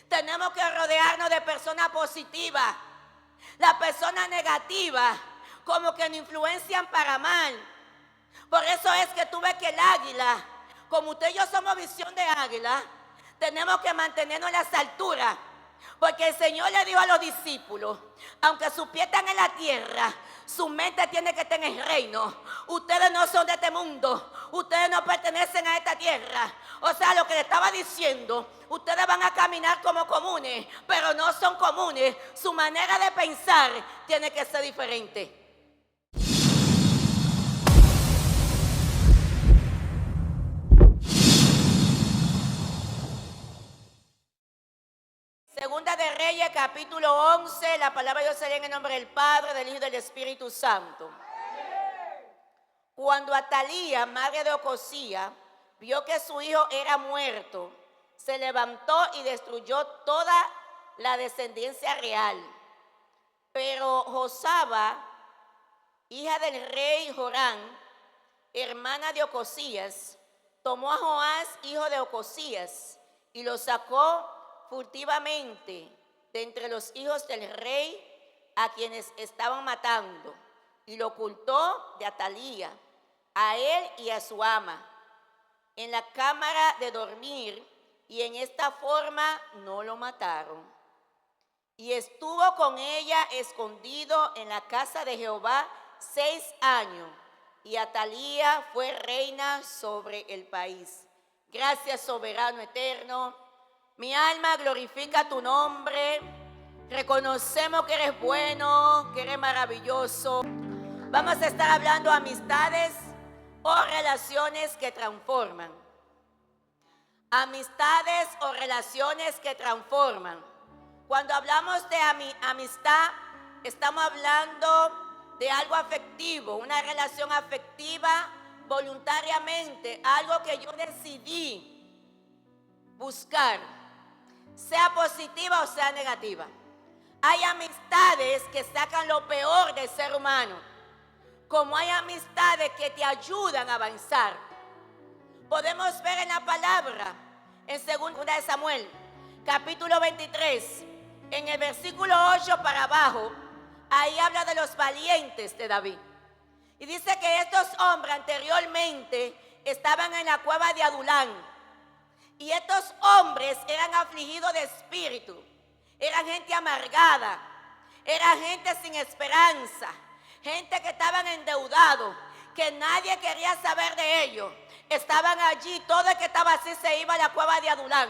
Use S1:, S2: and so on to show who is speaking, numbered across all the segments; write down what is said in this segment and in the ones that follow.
S1: Tenemos que rodearnos de personas positivas. Las personas negativas como que nos influencian para mal. Por eso es que tú ves que el águila, como usted y yo somos visión de águila, tenemos que mantenernos en las alturas. Porque el Señor le dijo a los discípulos, aunque sus pies están en la tierra, su mente tiene que estar en el reino. Ustedes no son de este mundo, ustedes no pertenecen a esta tierra. O sea, lo que le estaba diciendo, ustedes van a caminar como comunes, pero no son comunes. Su manera de pensar tiene que ser diferente. Segunda de Reyes, capítulo 11, la palabra de Dios se lee en el nombre del Padre, del Hijo y del Espíritu Santo. Cuando Atalía, madre de Ocosías, vio que su hijo era muerto, se levantó y destruyó toda la descendencia real. Pero Josaba, hija del rey Jorán, hermana de Ocosías, tomó a Joás, hijo de Ocosías, y lo sacó furtivamente de entre los hijos del rey a quienes estaban matando, y lo ocultó de Atalía, a él y a su ama, en la cámara de dormir, y en esta forma no lo mataron. Y estuvo con ella escondido en la casa de Jehová 6 años, y Atalía fue reina sobre el país. Gracias, soberano eterno. Mi alma glorifica tu nombre. Reconocemos que eres bueno, que eres maravilloso. Vamos a estar hablando de amistades o relaciones que transforman. Amistades o relaciones que transforman. Cuando hablamos de amistad, estamos hablando de algo afectivo, una relación afectiva voluntariamente, algo que yo decidí buscar, sea positiva o sea negativa. Hay amistades que sacan lo peor del ser humano, como hay amistades que te ayudan a avanzar. Podemos ver en la palabra, en 2 de Samuel, capítulo 23, en el versículo 8 para abajo, ahí habla de los valientes de David. Y dice que estos hombres anteriormente estaban en la cueva de Adulán. Y estos hombres eran afligidos de espíritu, eran gente amargada, eran gente sin esperanza, gente que estaban endeudados, que nadie quería saber de ellos. Estaban allí, todo el que estaba así se iba a la cueva de Adulán,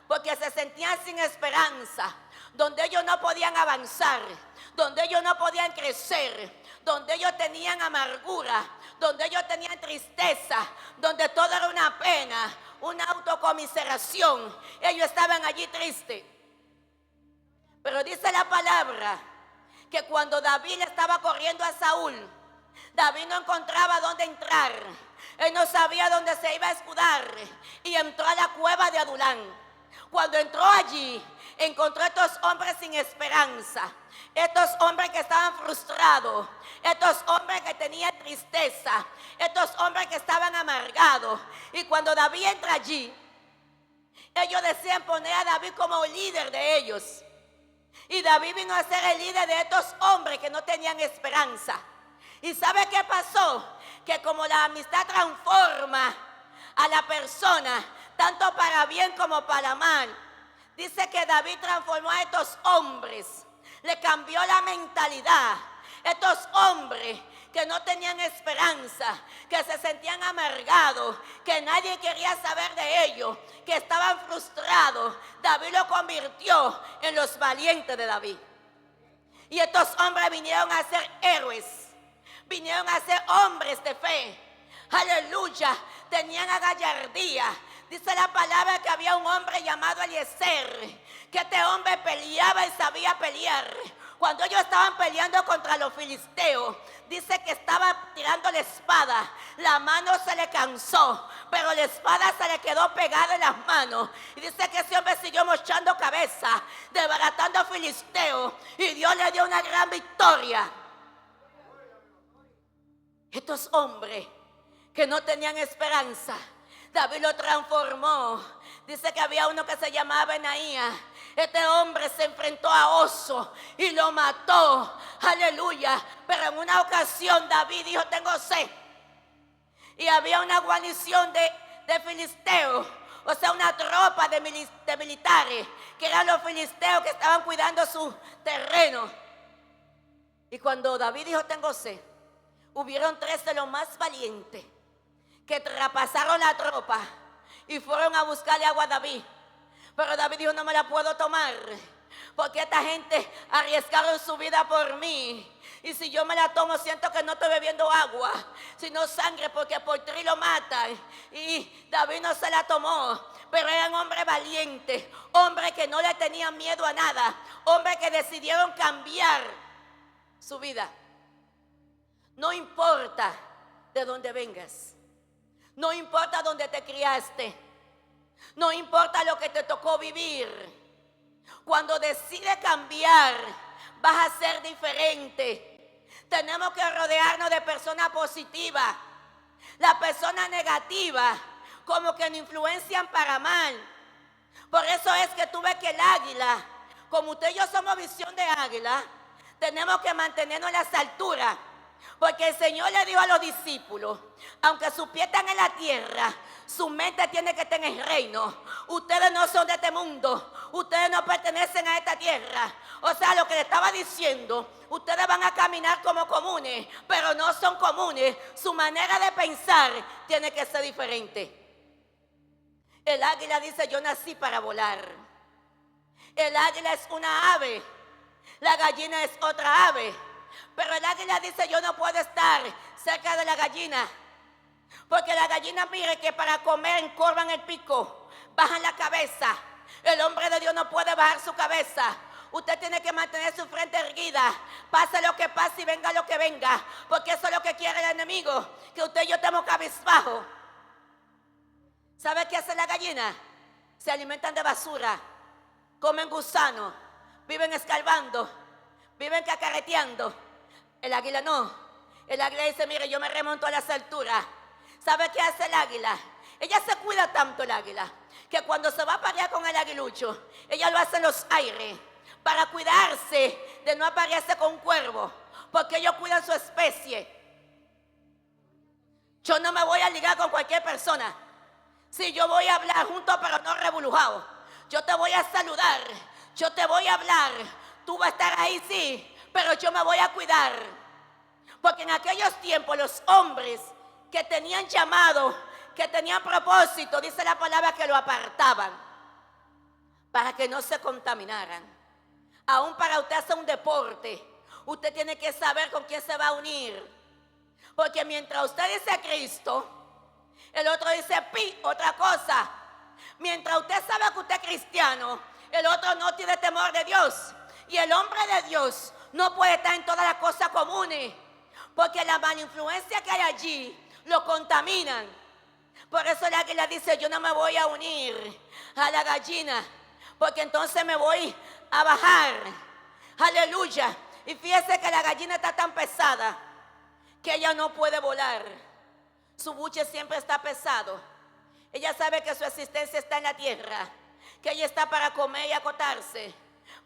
S1: porque se sentían sin esperanza, donde ellos no podían avanzar, donde ellos no podían crecer, donde ellos tenían amargura, donde ellos tenían tristeza, donde todo era una pena, una autocomiseración. Ellos estaban allí tristes. Pero dice la palabra que cuando David estaba corriendo a Saúl, David no encontraba dónde entrar. Él no sabía dónde se iba a escudar y entró a la cueva de Adulán. Cuando entró allí, encontró a estos hombres sin esperanza, estos hombres que estaban frustrados, estos hombres que tenían tristeza, estos hombres que estaban amargados. Y cuando David entra allí, ellos decían poner a David como líder de ellos. Y David vino a ser el líder de estos hombres que no tenían esperanza. ¿Y sabe qué pasó? Que como la amistad transforma a la persona, tanto para bien como para mal, dice que David transformó a estos hombres, le cambió la mentalidad. Estos hombres que no tenían esperanza, que se sentían amargados, que nadie quería saber de ellos, que estaban frustrados, David lo convirtió en los valientes de David. Y estos hombres vinieron a ser héroes, vinieron a ser hombres de fe. Aleluya, tenían gallardía. Dice la palabra que había un hombre llamado Eliezer, que este hombre peleaba y sabía pelear. Cuando ellos estaban peleando contra los filisteos, dice que estaba tirando la espada. La mano se le cansó, pero la espada se le quedó pegada en las manos. Y dice que ese hombre siguió mochando cabeza, desbaratando a filisteos. Y Dios le dio una gran victoria. Estos hombres que no tenían esperanza, David lo transformó. Dice que había uno que se llamaba Benaía. Este hombre se enfrentó a oso y lo mató. Aleluya. Pero en una ocasión David dijo: tengo sed. Y había una guarnición de filisteos, o sea, una tropa de militares, que eran los filisteos que estaban cuidando su terreno. Y cuando David dijo: tengo sed, hubieron 3 de los más valientes que traspasaron la tropa y fueron a buscarle agua a David. Pero David dijo: no me la puedo tomar, porque esta gente arriesgaron su vida por mí. Y si yo me la tomo, siento que no estoy bebiendo agua, sino sangre, porque por 3 lo matan. Y David no se la tomó, pero eran hombres valientes, hombres que no le tenían miedo a nada, hombres que decidieron cambiar su vida. No importa de dónde vengas, no importa dónde te criaste, no importa lo que te tocó vivir. Cuando decides cambiar, vas a ser diferente. Tenemos que rodearnos de personas positivas. Las personas negativas como que nos influencian para mal. Por eso es que tú ves que el águila, como usted y yo somos visión de águila, tenemos que mantenernos en las alturas. Porque el Señor le dijo a los discípulos: aunque sus pies están en la tierra, su mente tiene que estar en el reino. Ustedes no son de este mundo, ustedes no pertenecen a esta tierra. O sea, lo que le estaba diciendo: ustedes van a caminar como comunes, pero no son comunes. Su manera de pensar tiene que ser diferente. El águila dice: yo nací para volar. El águila es una ave, la gallina es otra ave. Pero el águila dice: yo no puedo estar cerca de la gallina, porque la gallina, mire que para comer encorvan el pico, bajan la cabeza. El hombre de Dios no puede bajar su cabeza. Usted tiene que mantener su frente erguida, pase lo que pase y venga lo que venga, porque eso es lo que quiere el enemigo, que usted y yo estemos cabizbajos. ¿Sabe qué hace la gallina? Se alimentan de basura, comen gusanos, viven escarbando, viven cacareteando. El águila no. El águila dice: mire, yo me remonto a las alturas. ¿Sabe qué hace el águila? Ella se cuida tanto, el águila, que cuando se va a parear con el aguilucho, ella lo hace en los aires, para cuidarse de no aparearse con un cuervo, porque ellos cuidan su especie. Yo no me voy a ligar con cualquier persona. Si yo voy a hablar juntos, pero no revolujado. Yo te voy a saludar, yo te voy a hablar, tú vas a estar ahí, sí, pero yo me voy a cuidar. Porque en aquellos tiempos los hombres que tenían llamado, que tenían propósito, dice la palabra, que lo apartaban para que no se contaminaran. Aún para usted hacer un deporte, usted tiene que saber con quién se va a unir. Porque mientras usted dice Cristo, el otro dice pi, otra cosa. Mientras usted sabe que usted es cristiano, el otro no tiene temor de Dios. Y el hombre de Dios no puede estar en todas las cosas comunes, porque la mala influencia que hay allí lo contaminan. Por eso el águila dice: yo no me voy a unir a la gallina, porque entonces me voy a bajar. Aleluya. Y fíjese que la gallina está tan pesada que ella no puede volar. Su buche siempre está pesado. Ella sabe que su existencia está en la tierra, que ella está para comer y acotarse.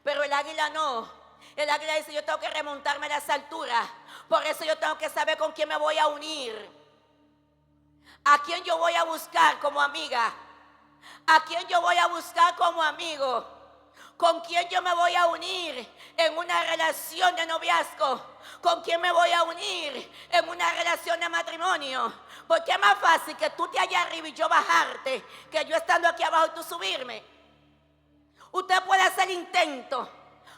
S1: Pero el águila no. El águila dice: yo tengo que remontarme a las alturas. Por eso yo tengo que saber con quién me voy a unir, a quién yo voy a buscar como amiga, a quién yo voy a buscar como amigo, con quién yo me voy a unir en una relación de noviazgo, con quién me voy a unir en una relación de matrimonio. Porque es más fácil que tú te allá arriba y yo bajarte, que yo estando aquí abajo y tú subirme. Usted puede hacer intento.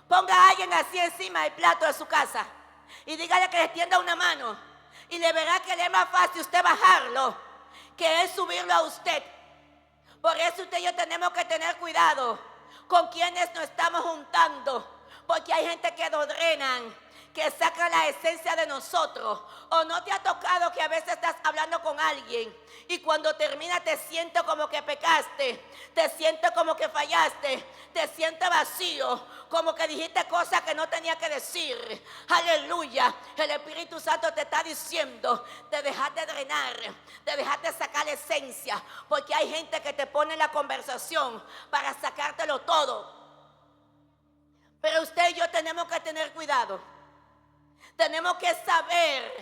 S1: Ponga a alguien así encima del plato de su casa y dígale que le extienda una mano, y le verá que le es más fácil usted bajarlo que él subirlo a usted. Por eso usted y yo tenemos que tener cuidado con quienes nos estamos juntando, porque hay gente que nos drenan, que saca la esencia de nosotros. ¿O no te ha tocado que a veces estás hablando con alguien y cuando termina te sientes como que pecaste, te sientes como que fallaste, te sientes vacío, como que dijiste cosas que no tenía que decir? Aleluya. El Espíritu Santo te está diciendo: te dejaste drenar, te dejaste sacar la esencia, porque hay gente que te pone en la conversación para sacártelo todo. Pero usted y yo tenemos que tener cuidado. Tenemos que saber,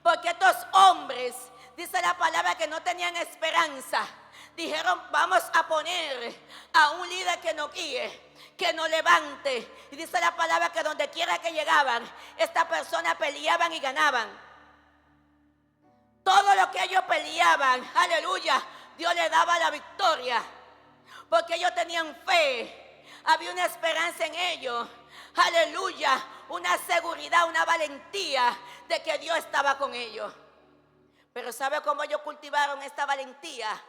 S1: porque estos hombres, dice la palabra, que no tenían esperanza. Dijeron, vamos a poner a un líder que nos guíe, que nos levante. Y dice la palabra que donde quiera que llegaban, estas personas peleaban y ganaban. Todo lo que ellos peleaban, aleluya, Dios les daba la victoria. Porque ellos tenían fe, había una esperanza en ellos, aleluya, una seguridad, una valentía de que Dios estaba con ellos. Pero ¿sabe cómo ellos cultivaron esta valentía?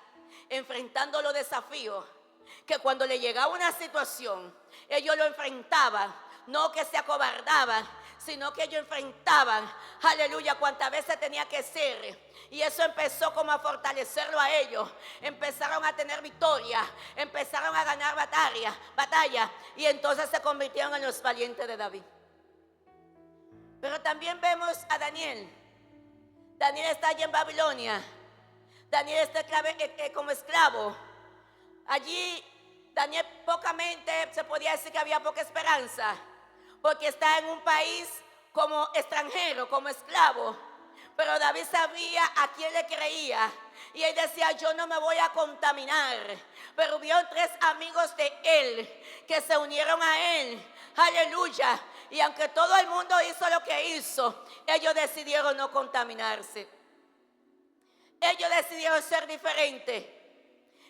S1: Enfrentando los desafíos, que cuando le llegaba una situación, ellos lo enfrentaban, no que se acobardaban, sino que ellos enfrentaban, aleluya, cuantas veces tenía que ser. Y eso empezó como a fortalecerlo a ellos. Empezaron a tener victoria, empezaron a ganar batalla, y entonces se convirtieron en los valientes de David. Pero también vemos a Daniel. Daniel está allí en Babilonia. Daniel está como esclavo. Allí Daniel pocamente se podía decir que había poca esperanza, porque está en un país como extranjero, como esclavo. Pero David sabía a quién le creía, y él decía, yo no me voy a contaminar. Pero hubieron 3 amigos de él que se unieron a él, aleluya. Y aunque todo el mundo hizo lo que hizo, ellos decidieron no contaminarse. Ellos decidieron ser diferentes.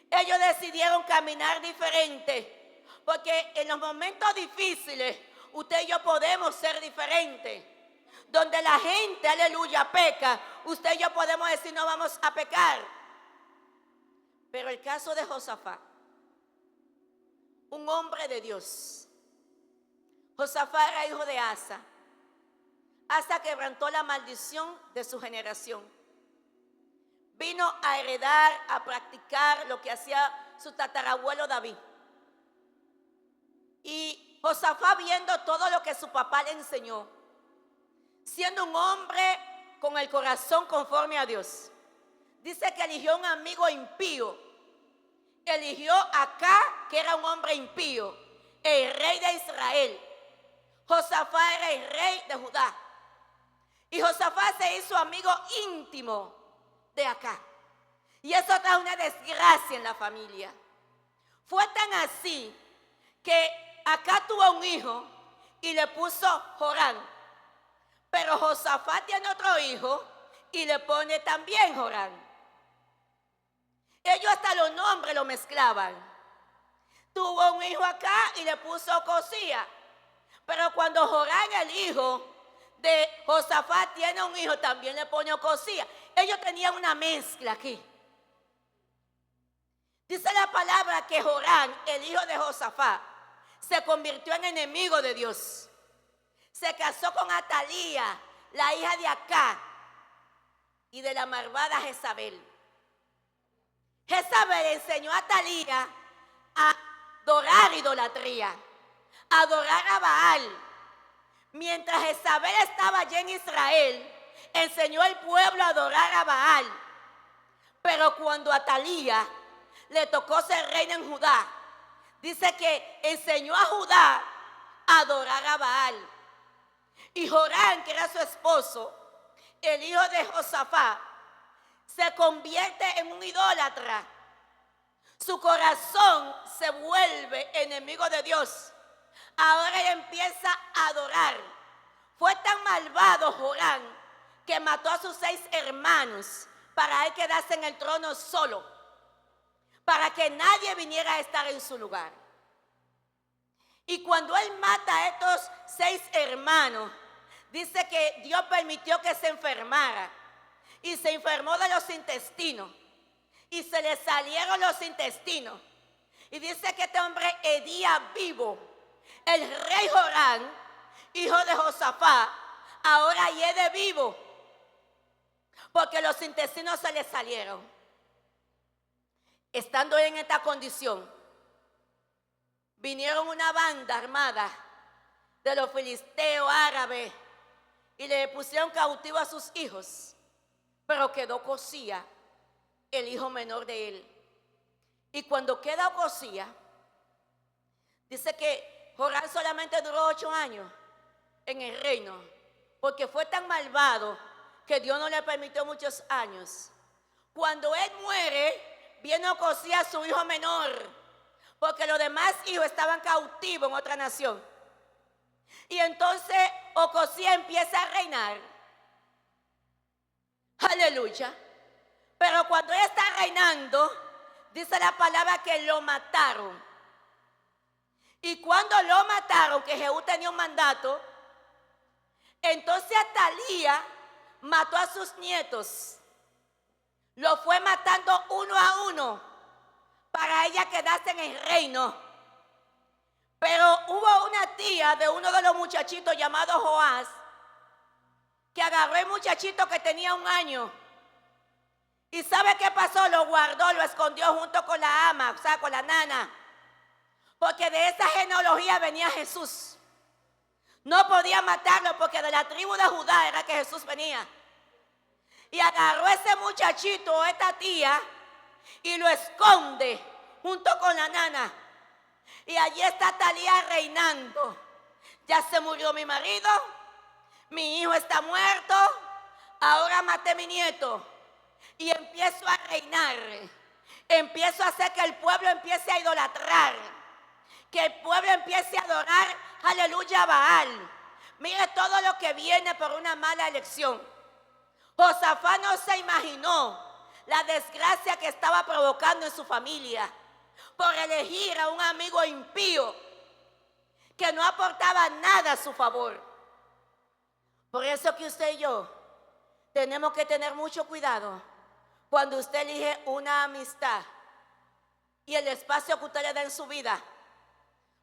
S1: Ellos decidieron caminar diferente. Porque en los momentos difíciles, usted y yo podemos ser diferentes. Donde la gente, aleluya, peca, usted y yo podemos decir no vamos a pecar. Pero el caso de Josafat, un hombre de Dios. Josafat era hijo de Asa. Asa quebrantó la maldición de su generación. Vino a heredar, a practicar lo que hacía su tatarabuelo David. Y Josafat, viendo todo lo que su papá le enseñó, siendo un hombre con el corazón conforme a Dios, dice que eligió un amigo impío. Eligió a Acá, que era un hombre impío, el rey de Israel. Josafat era el rey de Judá. Y Josafat se hizo amigo íntimo de Acá. Y eso trajo una desgracia en la familia. Fue tan así que Acá tuvo un hijo y le puso Joram. Pero Josafat tiene otro hijo y le pone también Joram. Ellos hasta los nombres lo mezclaban. Tuvo un hijo acá y le puso Cosía. Pero cuando Joram, el hijo de Josafat, tiene un hijo, también le pone Cosía. Ellos tenían una mezcla aquí. Dice la palabra que Joram, el hijo de Josafat, se convirtió en enemigo de Dios. Se casó con Atalía, la hija de Acá, y de la malvada Jezabel. Jezabel enseñó a Atalía a adorar idolatría, a adorar a Baal. Mientras Jezabel estaba allí en Israel, enseñó al pueblo a adorar a Baal. Pero cuando a Atalía le tocó ser reina en Judá, dice que enseñó a Judá a adorar a Baal. Y Joram, que era su esposo, el hijo de Josafat, se convierte en un idólatra. Su corazón se vuelve enemigo de Dios. Ahora él empieza a adorar. Fue tan malvado Joram que mató a sus 6 hermanos para él quedarse en el trono solo, para que nadie viniera a estar en su lugar. Y cuando él mata a estos 6 hermanos, dice que Dios permitió que se enfermara. Y se enfermó de los intestinos. Y se le salieron los intestinos. Y dice que este hombre hedía vivo. El rey Joram, hijo de Josafat, ahora hiede vivo, porque los intestinos se le salieron. Estando en esta condición, vinieron una banda armada de los filisteos árabes y le pusieron cautivo a sus hijos, pero quedó Cosía, el hijo menor de él. Y cuando queda Cosía, dice que Joram solamente duró 8 años en el reino, porque fue tan malvado que Dios no le permitió muchos años. Cuando él muere, viene Ocosías, su hijo menor, porque los demás hijos estaban cautivos en otra nación. Y entonces Ocosías empieza a reinar. Aleluya. Pero cuando él está reinando, dice la palabra que lo mataron. Y cuando lo mataron, que Jehú tenía un mandato, entonces Atalía mató a sus nietos. Lo fue matando uno a uno para ella quedarse en el reino. Pero hubo una tía de uno de los muchachitos llamado Joás, que agarró el muchachito que tenía 1 año. ¿Y sabe qué pasó? Lo guardó, lo escondió junto con la ama, o sea, con la nana. Porque de esa genealogía venía Jesús. No podía matarlo porque de la tribu de Judá era que Jesús venía. Y agarró ese muchachito, esta tía, y lo esconde junto con la nana. Y allí está Talía reinando. Ya se murió mi marido, mi hijo está muerto, ahora maté a mi nieto. Y empiezo a reinar. Empiezo a hacer que el pueblo empiece a idolatrar. Que el pueblo empiece a adorar, aleluya, a Baal. Mire todo lo que viene por una mala elección. Josafat no se imaginó la desgracia que estaba provocando en su familia por elegir a un amigo impío que no aportaba nada a su favor. Por eso que usted y yo tenemos que tener mucho cuidado cuando usted elige una amistad y el espacio que usted le da en su vida.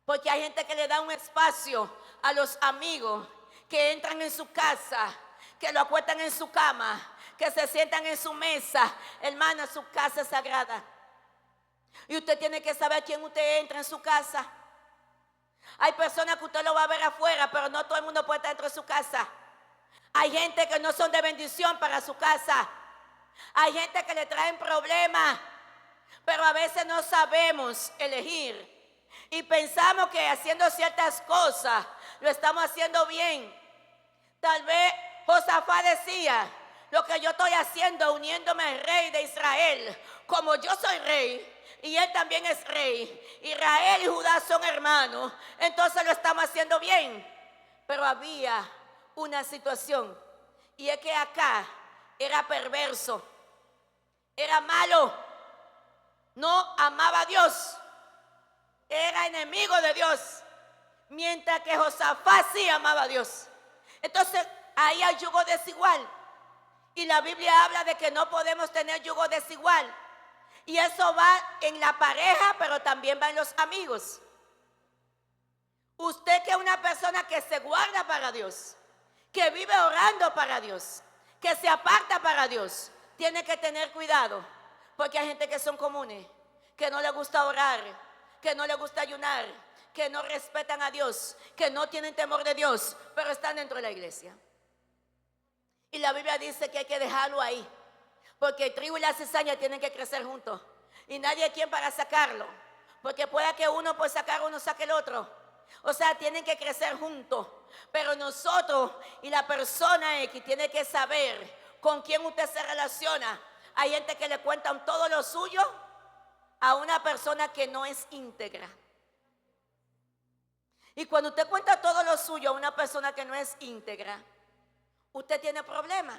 S1: Porque hay gente que le da un espacio a los amigos que entran en su casa, que lo acuestan en su cama, que se sientan en su mesa. Hermana, su casa es sagrada. Y usted tiene que saber quién usted entra en su casa. Hay personas que usted lo va a ver afuera, pero no todo el mundo puede estar dentro de su casa. Hay gente que no son de bendición para su casa. Hay gente que le traen problemas, pero a veces no sabemos elegir. Y pensamos que haciendo ciertas cosas lo estamos haciendo bien. Tal vez Josafat decía: lo que yo estoy haciendo uniéndome al rey de Israel, como yo soy rey y él también es rey, Israel y Judá son hermanos, entonces lo estamos haciendo bien. Pero había una situación, y es que acá era perverso, era malo, no amaba a Dios, era enemigo de Dios, mientras que Josafat sí amaba a Dios. Entonces ahí hay yugo desigual, y la Biblia habla de que no podemos tener yugo desigual, y eso va en la pareja, pero también va en los amigos. Usted, que es una persona que se guarda para Dios, que vive orando para Dios, que se aparta para Dios, tiene que tener cuidado, porque hay gente que son comunes, que no le gusta orar, que no le gusta ayunar, que no respetan a Dios, que no tienen temor de Dios, pero están dentro de la iglesia. Y la Biblia dice que hay que dejarlo ahí, porque el trigo y la cizaña tienen que crecer juntos, y nadie hay quien para sacarlo, porque pueda que uno por sacar uno saque el otro. O sea, tienen que crecer juntos. Pero nosotros y la persona X tiene que saber con quién usted se relaciona. Hay gente que le cuentan todo lo suyo a una persona que no es íntegra. Y cuando usted cuenta todo lo suyo a una persona que no es íntegra, usted tiene problemas.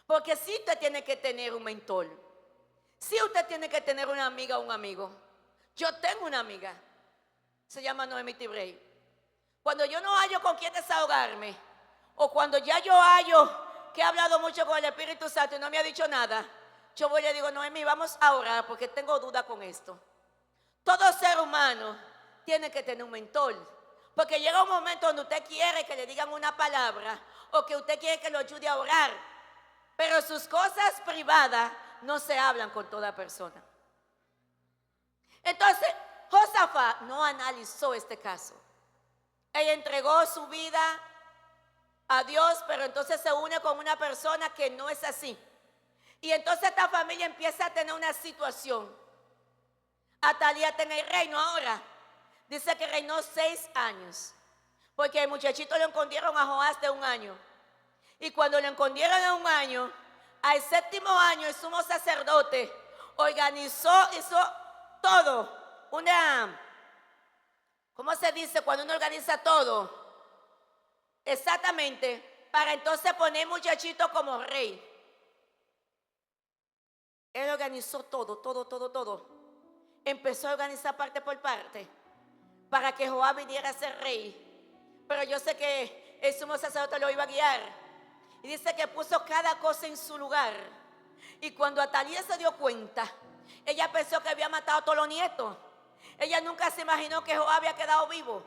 S1: Porque sí, usted tiene que tener un mentor. Sí, usted tiene que tener una amiga o un amigo. Yo tengo una amiga, se llama Noemi Tibrey. Cuando yo no hallo con quién desahogarme, o cuando ya yo hallo que he hablado mucho con el Espíritu Santo y no me ha dicho nada, yo voy y le digo: Noemi, vamos a orar porque tengo duda con esto. Todo ser humano tiene que tener un mentor, porque llega un momento donde usted quiere que le digan una palabra o que usted quiere que lo ayude a orar, pero sus cosas privadas no se hablan con toda persona. Entonces Josafat no analizó este caso. Ella entregó su vida a Dios, pero entonces se une con una persona que no es así. Y entonces esta familia empieza a tener una situación. Atalía está en el reino ahora, Dice que reinó 6 años. Porque el muchachito lo escondieron a Joás de 1 año. Y cuando lo escondieron de 1 año, al 7º año el sumo sacerdote hizo todo. ¿Cómo se dice cuando uno organiza todo? Exactamente, para entonces poner muchachito como rey. Él organizó todo. Empezó a organizar parte por parte para que Joab viniera a ser rey. Pero yo sé que el sumo sacerdote lo iba a guiar. Y dice que puso cada cosa en su lugar. Y cuando Atalía se dio cuenta, ella pensó que había matado a todos los nietos. Ella nunca se imaginó que Joab había quedado vivo.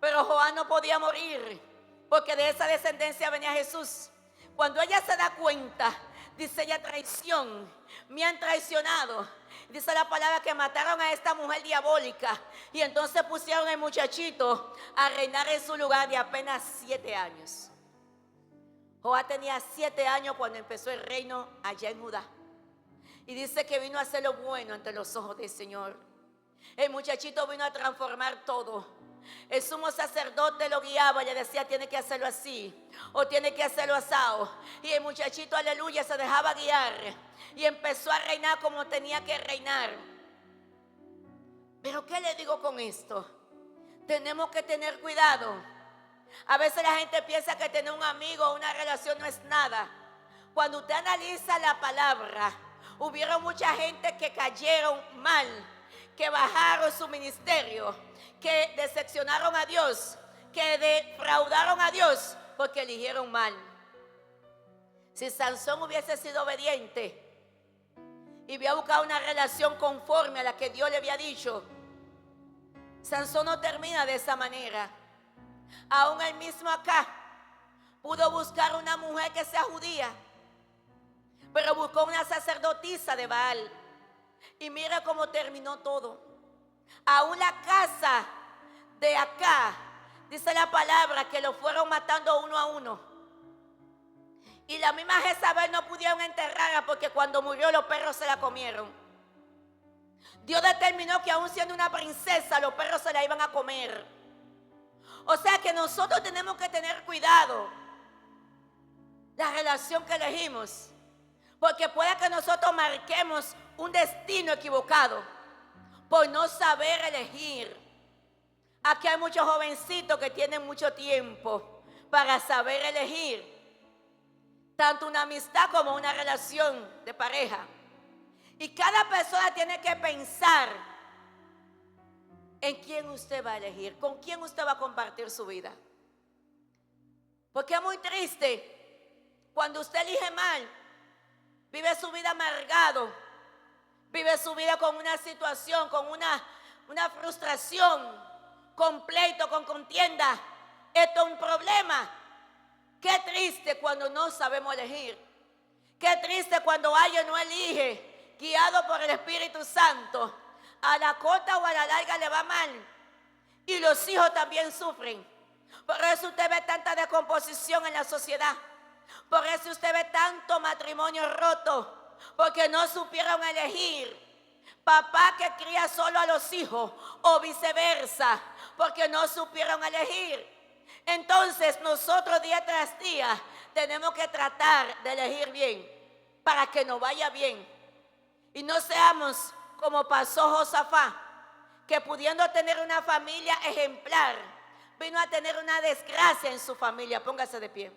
S1: Pero Joab no podía morir, porque de esa descendencia venía Jesús. Cuando ella se da cuenta, dice ella: traición, me han traicionado. Dice la palabra que mataron a esta mujer diabólica. Y entonces pusieron al muchachito a reinar en su lugar de apenas 7 años. Joab tenía 7 años cuando empezó el reino allá en Judá. Y dice que vino a hacer lo bueno ante los ojos del Señor. El muchachito vino a transformar todo. El sumo sacerdote lo guiaba y le decía: tiene que hacerlo así o tiene que hacerlo asado. Y el muchachito, aleluya, se dejaba guiar y empezó a reinar como tenía que reinar. Pero ¿qué le digo con esto? Tenemos que tener cuidado. A veces la gente piensa que tener un amigo o una relación no es nada. Cuando usted analiza la palabra, hubieron mucha gente que cayeron mal, que bajaron su ministerio, que decepcionaron a Dios, que defraudaron a Dios porque eligieron mal. Si Sansón hubiese sido obediente y hubiera buscado una relación conforme a la que Dios le había dicho, Sansón no termina de esa manera. Aún él mismo acá pudo buscar una mujer que sea judía, pero buscó una sacerdotisa de Baal. Y mira cómo terminó todo. Aún la casa de acá, dice la palabra, que lo fueron matando uno a uno. Y la misma Jezabel no pudieron enterrarla porque cuando murió los perros se la comieron. Dios determinó que aún siendo una princesa, los perros se la iban a comer. O sea que nosotros tenemos que tener cuidado la relación que elegimos, porque puede que nosotros marquemos un destino equivocado por no saber elegir. Aquí hay muchos jovencitos que tienen mucho tiempo para saber elegir tanto una amistad como una relación de pareja. Y cada persona tiene que pensar en quién usted va a elegir, con quién usted va a compartir su vida. Porque es muy triste cuando usted elige mal, vive su vida amargado, vive su vida con una situación, con una frustración, con pleito, con contienda. Esto es un problema. Qué triste cuando no sabemos elegir. Qué triste cuando alguien no elige, guiado por el Espíritu Santo. A la corta o a la larga le va mal. Y los hijos también sufren. Por eso usted ve tanta descomposición en la sociedad. Por eso usted ve tanto matrimonio roto. Porque no supieron elegir. Papá que cría solo a los hijos o viceversa. Porque no supieron elegir. Entonces nosotros día tras día tenemos que tratar de elegir bien. Para que nos vaya bien. Y no seamos como pasó Josafat, que pudiendo tener una familia ejemplar, vino a tener una desgracia en su familia. Póngase de pie.